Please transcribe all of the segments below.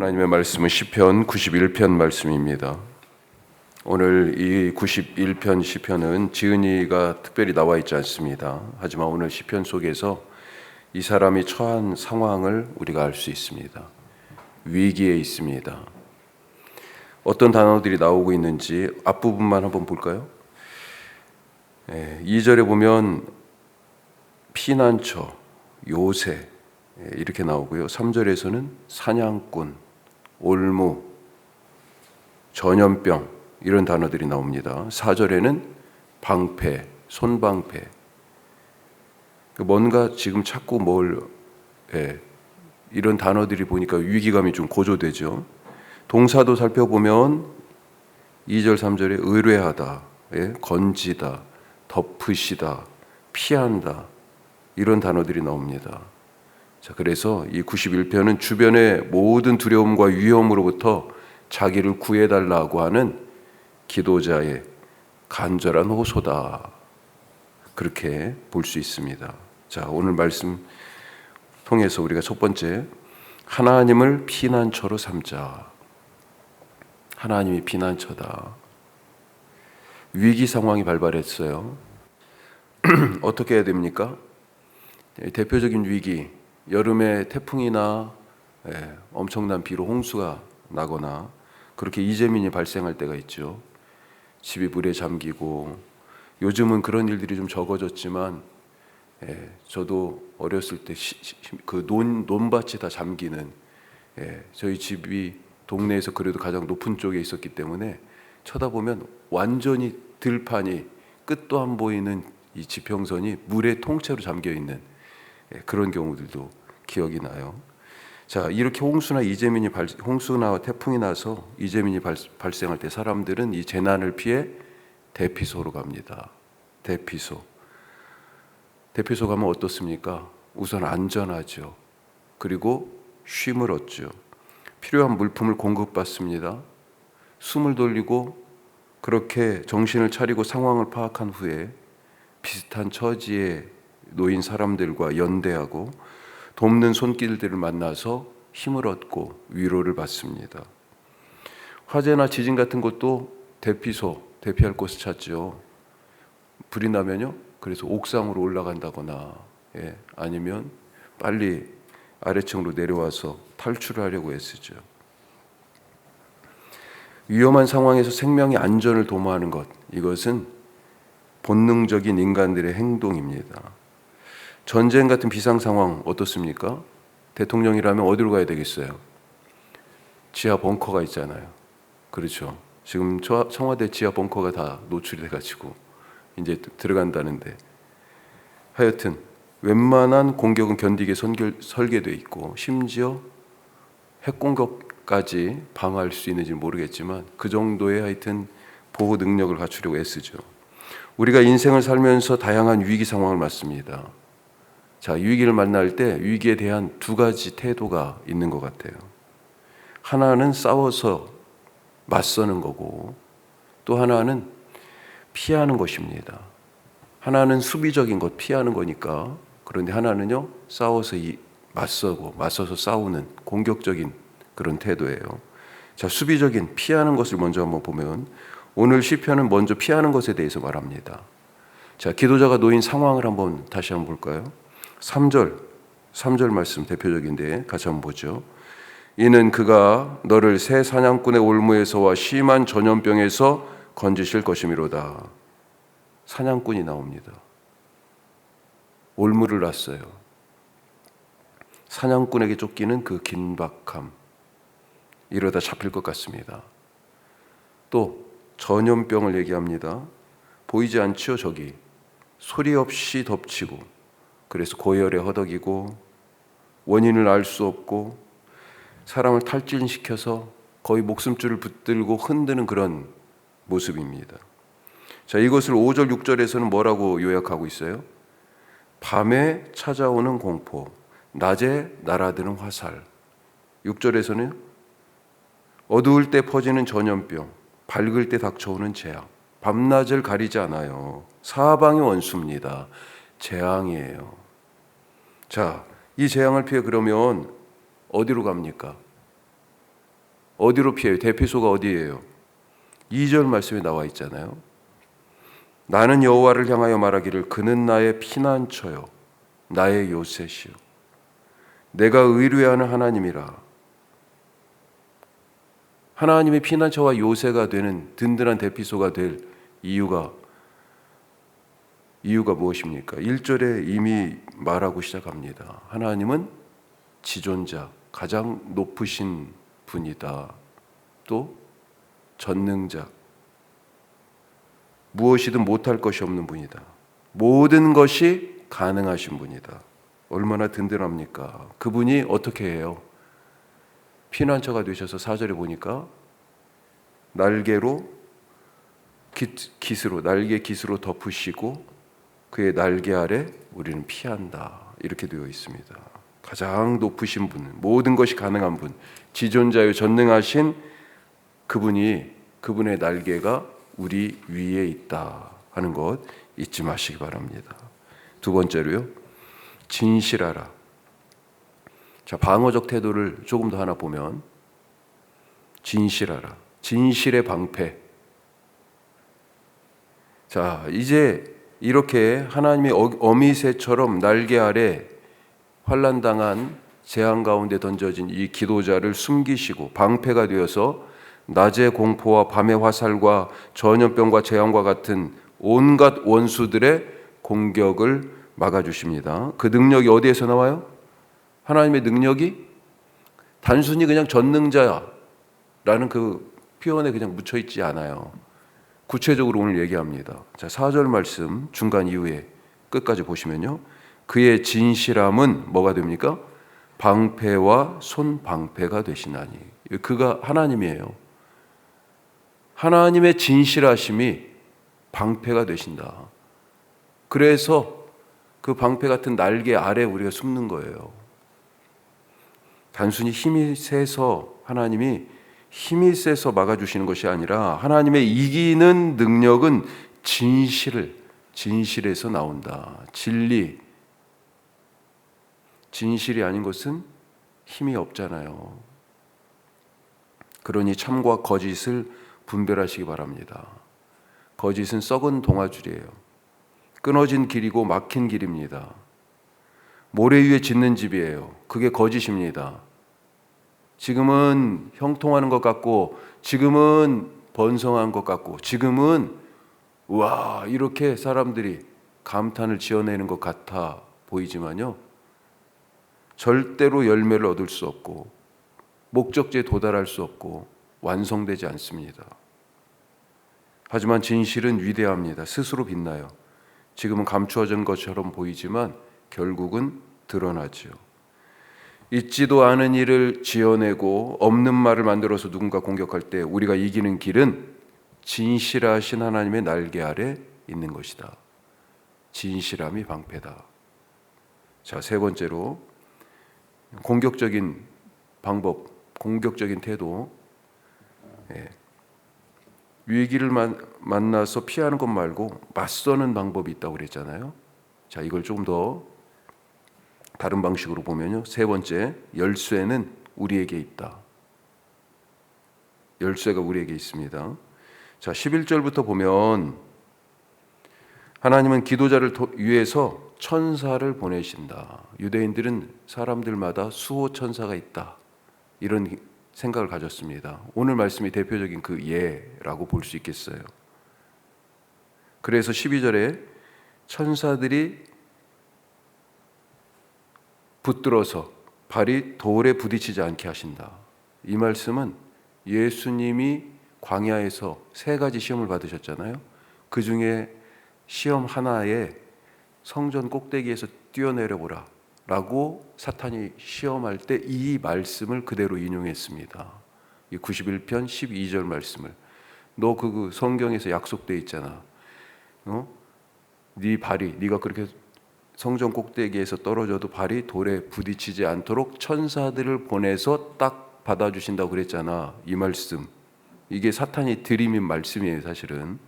하나님의 말씀은 시편 91편 말씀입니다. 오늘 이 91편 시편은 지은이가 특별히 나와 있지 않습니다. 하지만 오늘 시편 속에서 이 사람이 처한 상황을 우리가 알 수 있습니다. 위기에 있습니다. 어떤 단어들이 나오고 있는지 앞부분만 한번 볼까요? 2절에 보면 피난처, 요새 이렇게 나오고요. 3절에서는 사냥꾼, 올무, 전염병 이런 단어들이 나옵니다. 4절에는 방패, 손방패. 뭔가 지금 자꾸 이런 단어들이 보니까 위기감이 좀 고조되죠. 동사도 살펴보면 2절, 3절에 의뢰하다, 건지다, 덮으시다, 피한다 이런 단어들이 나옵니다. 자, 그래서 이 91편은 주변의 모든 두려움과 위험으로부터 자기를 구해달라고 하는 기도자의 간절한 호소다. 그렇게 볼 수 있습니다. 자, 오늘 말씀 통해서 우리가 첫 번째, 하나님을 피난처로 삼자. 하나님이 피난처다. 위기 상황이 발발했어요. 어떻게 해야 됩니까? 대표적인 위기, 여름에 태풍이나 엄청난 비로 홍수가 나거나 그렇게 이재민이 발생할 때가 있죠. 집이 물에 잠기고, 요즘은 그런 일들이 좀 적어졌지만 저도 어렸을 때 그 논밭이 다 잠기는, 저희 집이 동네에서 그래도 가장 높은 쪽에 있었기 때문에 쳐다보면 완전히 들판이 끝도 안 보이는 이 지평선이 물에 통째로 잠겨 있는 그런 경우들도 기억이 나요. 자, 이렇게 홍수나 태풍이 나서 이재민이 발생할 때 사람들은 이 재난을 피해 대피소로 갑니다. 대피소 가면 어떻습니까? 우선 안전하죠. 그리고 쉼을 얻죠. 필요한 물품을 공급받습니다. 숨을 돌리고 그렇게 정신을 차리고 상황을 파악한 후에 비슷한 처지에 놓인 사람들과 연대하고 돕는 손길들을 만나서 힘을 얻고 위로를 받습니다. 화재나 지진 같은 것도 대피할 곳을 찾죠. 불이 나면요, 그래서 옥상으로 올라간다거나 아니면 빨리 아래층으로 내려와서 탈출을 하려고 애쓰죠. 위험한 상황에서 생명의 안전을 도모하는 것, 이것은 본능적인 인간들의 행동입니다. 전쟁 같은 비상 상황 어떻습니까? 대통령이라면 어디로 가야 되겠어요? 지하 벙커가 있잖아요. 그렇죠. 지금 청와대 지하 벙커가 다 노출이 돼가지고 이제 들어간다는데, 하여튼 웬만한 공격은 견디게 설계되어 있고, 심지어 핵공격까지 방어할 수 있는지 모르겠지만 그 정도의 하여튼 보호 능력을 갖추려고 애쓰죠. 우리가 인생을 살면서 다양한 위기 상황을 맞습니다. 자, 위기를 만날 때 위기에 대한 두 가지 태도가 있는 것 같아요. 하나는 싸워서 맞서는 거고, 또 하나는 피하는 것입니다. 하나는 수비적인 것, 피하는 거니까. 그런데 하나는요, 싸워서 맞서서 싸우는 공격적인 그런 태도예요. 자, 수비적인 피하는 것을 먼저 한번 보면, 오늘 시편은 먼저 피하는 것에 대해서 말합니다. 자, 기도자가 놓인 상황을 한번 다시 한번 볼까요? 3절 말씀 대표적인데 같이 한번 보죠. 이는 그가 너를 새 사냥꾼의 올무에서와 심한 전염병에서 건지실 것이미로다. 사냥꾼이 나옵니다. 올무를 놨어요. 사냥꾼에게 쫓기는 그 긴박함, 이러다 잡힐 것 같습니다. 또 전염병을 얘기합니다. 보이지 않죠? 저기 소리 없이 덮치고, 그래서 고열에 허덕이고 원인을 알 수 없고 사람을 탈진시켜서 거의 목숨줄을 붙들고 흔드는 그런 모습입니다. 자, 이것을 5절, 6절에서는 뭐라고 요약하고 있어요? 밤에 찾아오는 공포, 낮에 날아드는 화살. 6절에서는 어두울 때 퍼지는 전염병, 밝을 때 닥쳐오는 재앙. 밤낮을 가리지 않아요. 사방이 원수입니다. 재앙이에요. 자, 이 재앙을 피해 그러면 어디로 갑니까? 어디로 피해요? 대피소가 어디예요? 2절 말씀에 나와 있잖아요. 나는 여호와를 향하여 말하기를 그는 나의 피난처요 나의 요새시요 내가 의뢰하는 하나님이라. 하나님의 피난처와 요새가 되는 든든한 대피소가 될 이유가 무엇입니까? 1절에 이미 말하고 시작합니다. 하나님은 지존자, 가장 높으신 분이다. 또 전능자, 무엇이든 못할 것이 없는 분이다. 모든 것이 가능하신 분이다. 얼마나 든든합니까? 그분이 어떻게 해요? 피난처가 되셔서 4절에 보니까 날개로 깃으로 날개 깃으로 덮으시고 그의 날개 아래 우리는 피한다. 이렇게 되어 있습니다. 가장 높으신 분, 모든 것이 가능한 분, 지존자요 전능하신 그분의 날개가 우리 위에 있다 하는 것 잊지 마시기 바랍니다. 두 번째로요, 진실하라. 자, 방어적 태도를 조금 더 하나 보면 진실하라. 진실의 방패. 자, 이제 이렇게 하나님의 어미새처럼 날개 아래 환난당한 재앙 가운데 던져진 이 기도자를 숨기시고 방패가 되어서 낮의 공포와 밤의 화살과 전염병과 재앙과 같은 온갖 원수들의 공격을 막아주십니다. 그 능력이 어디에서 나와요? 하나님의 능력이 단순히 그냥 전능자라는 그 표현에 그냥 묻혀있지 않아요. 구체적으로 오늘 얘기합니다. 자, 4절 말씀 중간 이후에 끝까지 보시면요, 그의 진실함은 뭐가 됩니까? 방패와 손방패가 되시나니. 그가 하나님이에요. 하나님의 진실하심이 방패가 되신다. 그래서 그 방패 같은 날개 아래 우리가 숨는 거예요. 단순히 힘이 세서 하나님이 힘이 세서 막아주시는 것이 아니라 하나님의 이기는 능력은 진실에서 나온다. 진실이 아닌 것은 힘이 없잖아요. 그러니 참과 거짓을 분별하시기 바랍니다. 거짓은 썩은 동아줄이에요. 끊어진 길이고 막힌 길입니다. 모래 위에 짓는 집이에요. 그게 거짓입니다. 지금은 형통하는 것 같고, 지금은 번성한 것 같고, 지금은 와 이렇게 사람들이 감탄을 지어내는 것 같아 보이지만요, 절대로 열매를 얻을 수 없고 목적지에 도달할 수 없고 완성되지 않습니다. 하지만 진실은 위대합니다. 스스로 빛나요. 지금은 감추어진 것처럼 보이지만 결국은 드러나죠. 있지도 않은 일을 지어내고 없는 말을 만들어서 누군가 공격할 때 우리가 이기는 길은 진실하신 하나님의 날개 아래 있는 것이다. 진실함이 방패다. 자, 세 번째로 공격적인 방법, 공격적인 태도. 위기를 만나서 피하는 것 말고 맞서는 방법이 있다고 그랬잖아요. 자, 이걸 조금 더 다른 방식으로 보면요, 세 번째, 열쇠는 우리에게 있다. 열쇠가 우리에게 있습니다. 자, 11절부터 보면 하나님은 기도자를 위해서 천사를 보내신다. 유대인들은 사람들마다 수호 천사가 있다, 이런 생각을 가졌습니다. 오늘 말씀이 대표적인 그 예라고 볼 수 있겠어요. 그래서 12절에 천사들이 붙들어서 발이 돌에 부딪히지 않게 하신다. 이 말씀은 예수님이 광야에서 3가지 시험을 받으셨잖아요. 그 중에 시험 하나에 성전 꼭대기에서 뛰어내려보라 라고 사탄이 시험할 때 이 말씀을 그대로 인용했습니다. 이 91편 12절 말씀을, 너 그 성경에서 약속돼 있잖아. 네 발이, 네가 그렇게 성전 꼭대기에서 떨어져도 발이 돌에 부딪히지 않도록 천사들을 보내서 딱 받아주신다고 그랬잖아. 이 말씀, 이게 사탄이 들이민 말씀이에요, 사실은.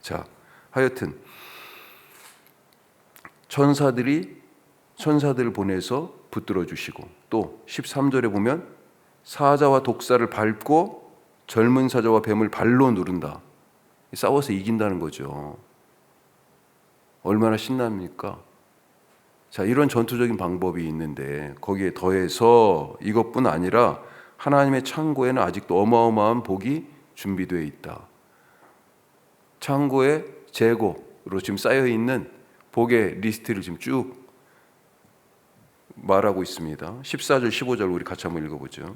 자, 하여튼 천사들을 보내서 붙들어 주시고, 또 13절에 보면 사자와 독사를 밟고 젊은 사자와 뱀을 발로 누른다. 싸워서 이긴다는 거죠. 얼마나 신납니까? 자, 이런 전투적인 방법이 있는데 거기에 더해서 이것뿐 아니라 하나님의 창고에는 아직도 어마어마한 복이 준비되어 있다. 창고에 재고로 지금 쌓여 있는 복의 리스트를 지금 쭉 말하고 있습니다. 14절 15절 우리 같이 한번 읽어보죠.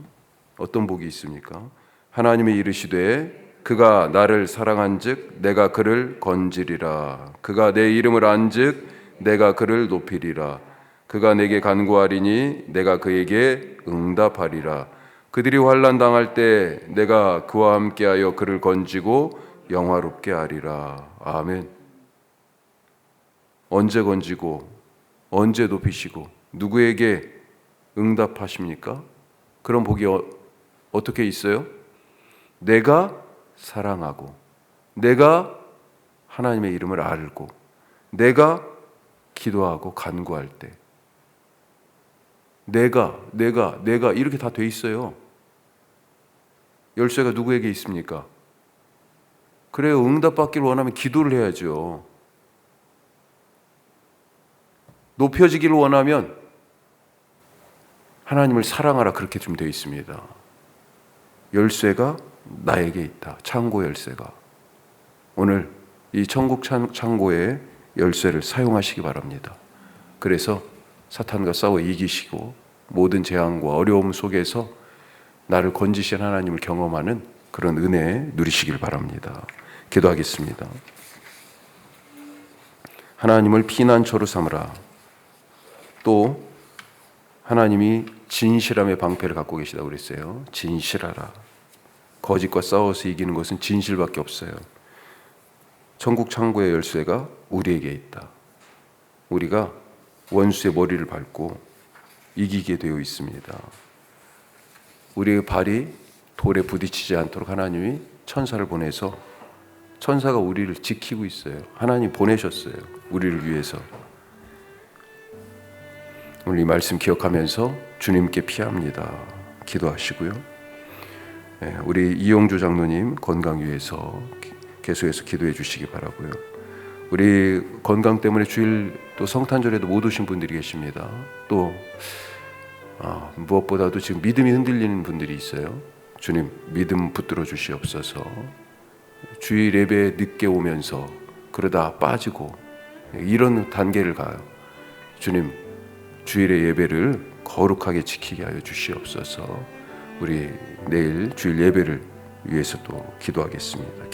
어떤 복이 있습니까? 하나님이 이르시되 그가 나를 사랑한즉 내가 그를 건지리라. 그가 내 이름을 안즉 내가 그를 높이리라. 그가 내게 간구하리니 내가 그에게 응답하리라. 그들이 환난 당할 때 내가 그와 함께하여 그를 건지고 영화롭게 하리라. 아멘. 언제 건지고 언제 높이시고 누구에게 응답하십니까? 그런 복이 어떻게 있어요? 내가 사랑하고 내가 하나님의 이름을 알고 내가 기도하고 간구할 때 내가 이렇게 다 돼 있어요. 열쇠가 누구에게 있습니까? 그래요. 응답받기를 원하면 기도를 해야죠. 높여지기를 원하면 하나님을 사랑하라 그렇게 좀 되어 있습니다. 열쇠가 나에게 있다. 창고 열쇠가. 오늘 이 천국 창고의 열쇠를 사용하시기 바랍니다. 그래서 사탄과 싸워 이기시고 모든 재앙과 어려움 속에서 나를 건지신 하나님을 경험하는 그런 은혜 누리시길 바랍니다. 기도하겠습니다. 하나님을 피난처로 삼으라. 또 하나님이 진실함의 방패를 갖고 계시다고 그랬어요. 진실하라. 거짓과 싸워서 이기는 것은 진실밖에 없어요. 천국 창고의 열쇠가 우리에게 있다. 우리가 원수의 머리를 밟고 이기게 되어 있습니다. 우리의 발이 돌에 부딪히지 않도록 하나님이 천사를 보내서 천사가 우리를 지키고 있어요. 하나님 보내셨어요. 우리를 위해서. 오늘 이 말씀 기억하면서 주님께 피합니다. 기도하시고요. 우리 이용주 장로님 건강 위해서 계속해서 기도해 주시기 바라고요. 우리 건강 때문에 주일 또 성탄절에도 못 오신 분들이 계십니다. 또 무엇보다도 지금 믿음이 흔들리는 분들이 있어요. 주님 믿음 붙들어 주시옵소서. 주일 예배에 늦게 오면서 그러다 빠지고 이런 단계를 가요. 주님 주일의 예배를 거룩하게 지키게 하여 주시옵소서. 우리 내일 주일 예배를 위해서 또 기도하겠습니다.